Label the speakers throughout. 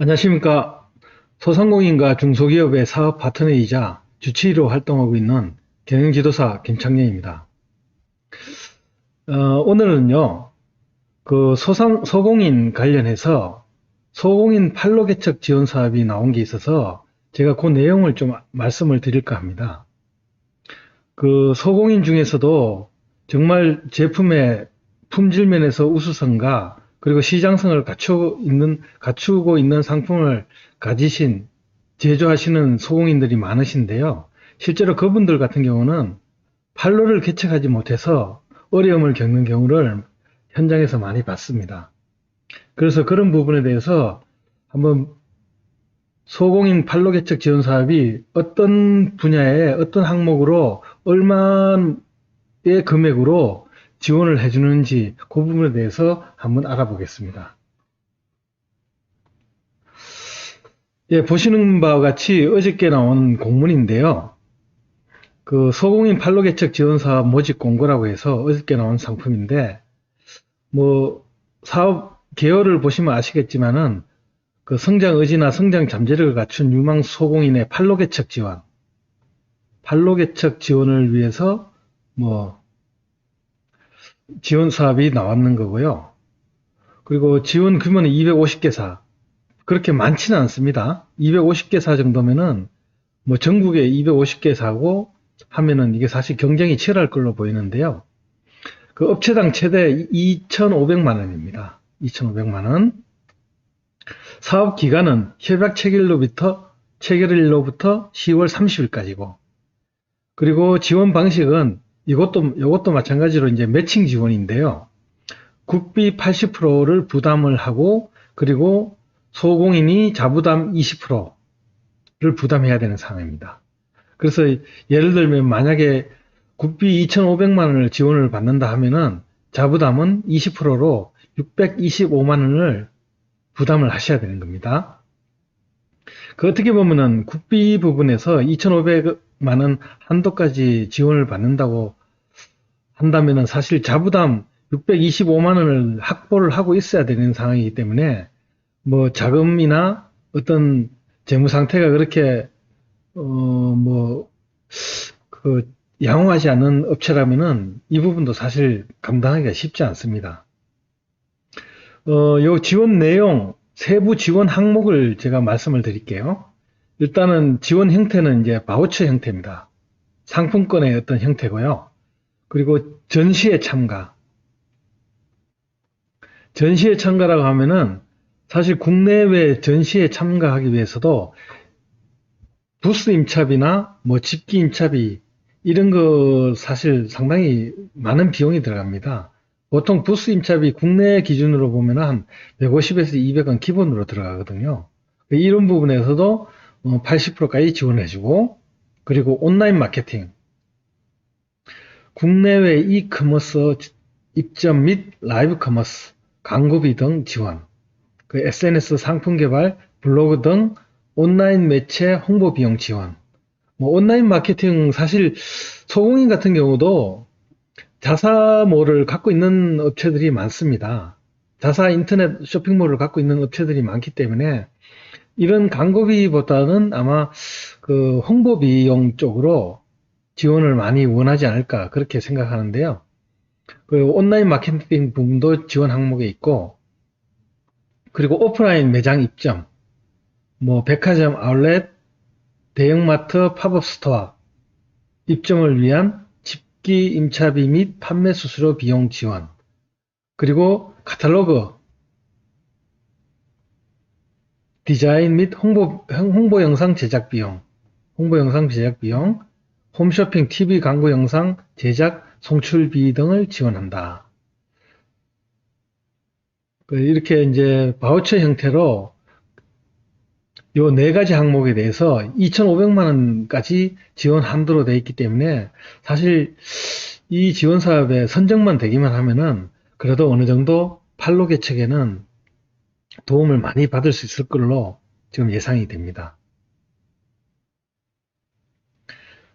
Speaker 1: 안녕하십니까. 소상공인과 중소기업의 사업 파트너이자 주치의로 활동하고 있는 경영지도사 김창렬입니다. 오늘은요, 소공인 관련해서 소공인 판로개척 지원 사업이 나온 게 있어서 제가 그 내용을 좀 말씀을 드릴까 합니다. 소공인 중에서도 정말 제품의 품질 면에서 우수성과 그리고 시장성을 갖추고 있는 상품을 가지신, 제조하시는 소공인들이 많으신데요. 실제로 그분들 같은 경우는 판로를 개척하지 못해서 어려움을 겪는 경우를 현장에서 많이 봤습니다. 그래서 그런 부분에 대해서 한번 소공인 판로 개척 지원 사업이 어떤 분야에 어떤 항목으로 얼마의 금액으로 지원을 해주는지 그 부분에 대해서 한번 알아보겠습니다. 예, 보시는 바와 같이 어저께 나온 공문인데요. 소공인 판로 개척 지원 사업 모집 공고라고 해서 어저께 나온 상품인데, 사업 개요를 보시면 아시겠지만은 성장 의지나 성장 잠재력을 갖춘 유망 소공인의 판로 개척 지원을 위해서 지원 사업이 나왔는 거고요. 그리고 지원 규모는 250개사. 그렇게 많지는 않습니다. 250개사 정도면은 전국에 250개사고 하면은 이게 사실 경쟁이 치열할 걸로 보이는데요. 업체당 최대 2,500만 원입니다. 2,500만 원. 사업 기간은 협약 체결일로부터 10월 30일까지고, 그리고 지원 방식은 이것도 마찬가지로 이제 매칭 지원인데요. 국비 80%를 부담을 하고, 그리고 소공인이 자부담 20%를 부담해야 되는 상황입니다. 그래서 예를 들면 만약에 국비 2,500만 원을 지원을 받는다 하면은 자부담은 20%로 625만 원을 부담을 하셔야 되는 겁니다. 어떻게 보면은 국비 부분에서 2,500만 원 한도까지 지원을 받는다고 한다면은 사실 자부담 625만 원을 확보를 하고 있어야 되는 상황이기 때문에 자금이나 어떤 재무 상태가 그렇게 양호하지 않은 업체라면은 이 부분도 사실 감당하기가 쉽지 않습니다. 요 지원 내용, 세부 지원 항목을 제가 말씀을 드릴게요. 일단은 지원 형태는 이제 바우처 형태입니다. 상품권의 어떤 형태고요. 그리고 전시회 참가. 전시회 참가라고 하면은 사실 국내외 전시회 참가하기 위해서도 부스 임차비나 집기 임차비 이런 거 사실 상당히 많은 비용이 들어갑니다. 보통 부스 임차비 국내 기준으로 보면 한 150에서 200원 기본으로 들어가거든요. 이런 부분에서도 80%까지 지원해주고, 그리고 온라인 마케팅, 국내외 이커머스 입점 및 라이브 커머스, 광고비 등 지원, SNS 상품 개발, 블로그 등 온라인 매체 홍보 비용 지원. 온라인 마케팅 사실 소공인 같은 경우도 자사몰을 갖고 있는 업체들이 많습니다. 자사 인터넷 쇼핑몰을 갖고 있는 업체들이 많기 때문에 이런 광고비보다는 아마 홍보 비용 쪽으로 지원을 많이 원하지 않을까 그렇게 생각하는데요. 온라인 마케팅 부분도 지원 항목에 있고, 그리고 오프라인 매장 입점, 백화점 아울렛, 대형마트 팝업 스토어 입점을 위한 집기 임차비 및 판매 수수료 비용 지원, 그리고 카탈로그 디자인 및 홍보 영상 제작 비용, 홈쇼핑 TV 광고 영상 제작 송출비 등을 지원한다. 이렇게 이제 바우처 형태로 요 네 가지 항목에 대해서 2,500만 원까지 지원 한도로 되어 있기 때문에 사실 이 지원 사업에 선정만 되기만 하면은 그래도 어느 정도 판로 개척에는 도움을 많이 받을 수 있을 걸로 지금 예상이 됩니다.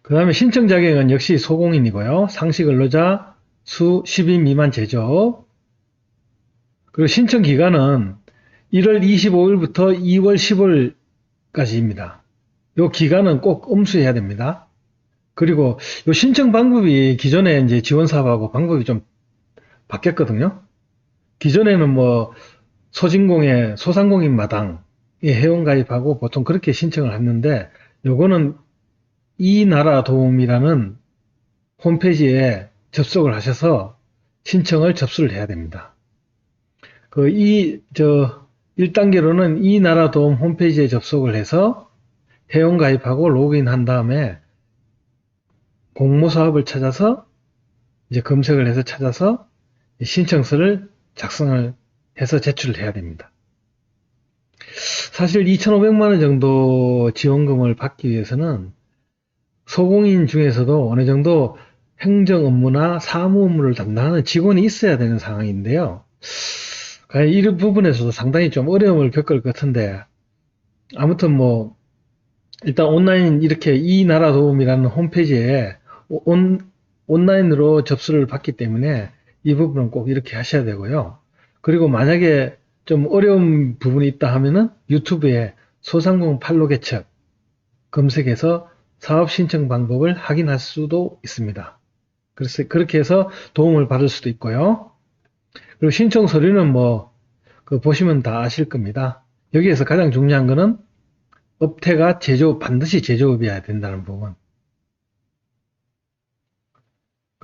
Speaker 1: 그 다음에 신청 자격은 역시 소공인이고요. 상시 근로자 수 10인 미만 제조업. 그리고 신청 기간은 1월 25일부터 2월 10일까지입니다. 요 기간은 꼭 엄수해야 됩니다. 그리고 요 신청 방법이 기존에 이제 지원 사업하고 방법이 좀 바뀌었거든요. 기존에는 뭐 소진공에 소상공인 마당에 회원 가입하고 보통 그렇게 신청을 했는데 요거는 이 나라 도움이라는 홈페이지에 접속을 하셔서 신청을 접수를 해야 됩니다. 1단계로는 이 나라 도움 홈페이지에 접속을 해서 회원 가입하고 로그인 한 다음에 공모사업을 찾아서 이제 검색을 해서 찾아서 신청서를 작성을 해서 제출을 해야 됩니다. 사실 2,500만 원 정도 지원금을 받기 위해서는 소공인 중에서도 어느 정도 행정 업무나 사무 업무를 담당하는 직원이 있어야 되는 상황인데요. 이 부분에서도 상당히 좀 어려움을 겪을 것 같은데, 아무튼 뭐 일단 온라인 이렇게 이 나라 도움이라는 홈페이지에 온라인으로 접수를 받기 때문에 이 부분은 꼭 이렇게 하셔야 되고요. 그리고 만약에 좀 어려운 부분이 있다 하면은 유튜브에 소상공인 판로 개척 검색해서 사업 신청 방법을 확인할 수도 있습니다. 그래서 그렇게 해서 도움을 받을 수도 있고요. 그리고 신청 서류는 뭐 보시면 다 아실 겁니다. 여기에서 가장 중요한 거는 업태가 반드시 제조업이어야 된다는 부분.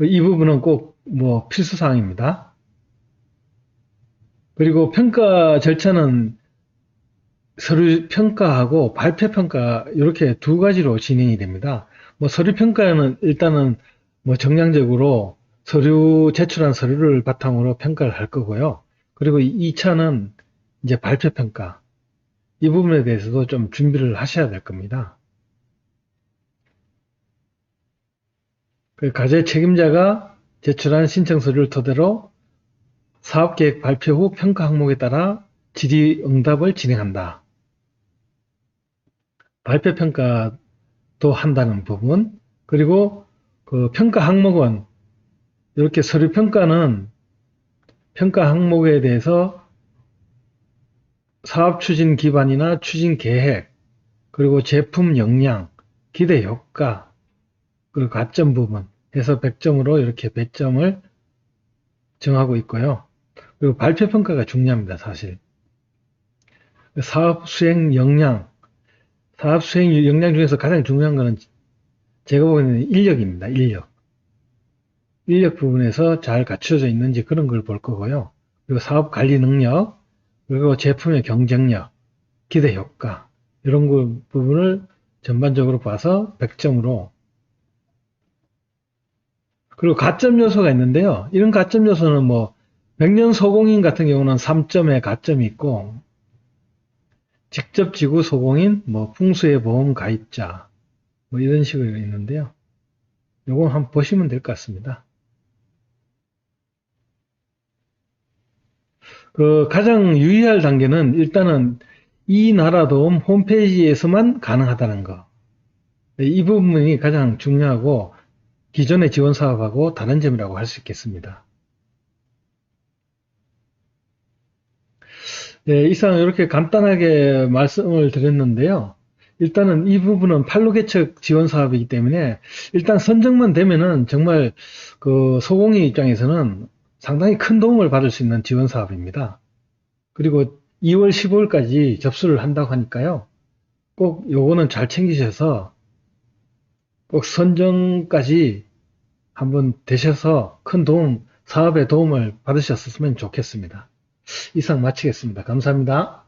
Speaker 1: 이 부분은 꼭 뭐 필수사항입니다. 그리고 평가 절차는 서류 평가하고 발표 평가 이렇게 두 가지로 진행이 됩니다. 뭐 서류 평가는 일단은 뭐 정량적으로 제출한 서류를 바탕으로 평가를 할 거고요. 그리고 2차는 이제 발표 평가. 이 부분에 대해서도 좀 준비를 하셔야 될 겁니다. 과제 책임자가 제출한 신청 서류를 토대로 사업계획 발표 후 평가 항목에 따라 질의응답을 진행한다. 발표 평가도 한다는 부분, 그리고 그 평가 항목은 이렇게 서류 평가는 평가 항목에 대해서 사업 추진 기반이나 추진 계획, 그리고 제품 역량, 기대 효과, 그리고 가점 부분 해서 100점으로 이렇게 배점을 정하고 있고요. 그리고 발표 평가가 중요합니다, 사실. 사업 수행 역량 중에서 가장 중요한 것은 제가 보기에는 인력입니다, 인력. 인력 부분에서 잘 갖춰져 있는지 그런 걸 볼 거고요. 그리고 사업 관리 능력, 그리고 제품의 경쟁력, 기대 효과, 이런 부분을 전반적으로 봐서 100점으로. 그리고 가점 요소가 있는데요. 이런 가점 요소는 뭐 백년 소공인 같은 경우는 3점의 가점이 있고, 직접 지구 소공인, 뭐 풍수의 보험 가입자, 뭐 이런 식으로 있는데요. 요거 한번 보시면 될 것 같습니다. 가장 유의할 단계는 일단은 이 나라 도움 홈페이지에서만 가능하다는 거. 이 부분이 가장 중요하고 기존의 지원 사업하고 다른 점이라고 할 수 있겠습니다. 네, 이상 이렇게 간단하게 말씀을 드렸는데요. 일단은 이 부분은 판로 개척 지원 사업이기 때문에 일단 선정만 되면은 정말 소공인 입장에서는 상당히 큰 도움을 받을 수 있는 지원 사업입니다. 그리고 2월 15일까지 접수를 한다고 하니까요. 꼭 요거는 잘 챙기셔서 꼭 선정까지 한번 되셔서 큰 사업에 도움을 받으셨으면 좋겠습니다. 이상 마치겠습니다. 감사합니다.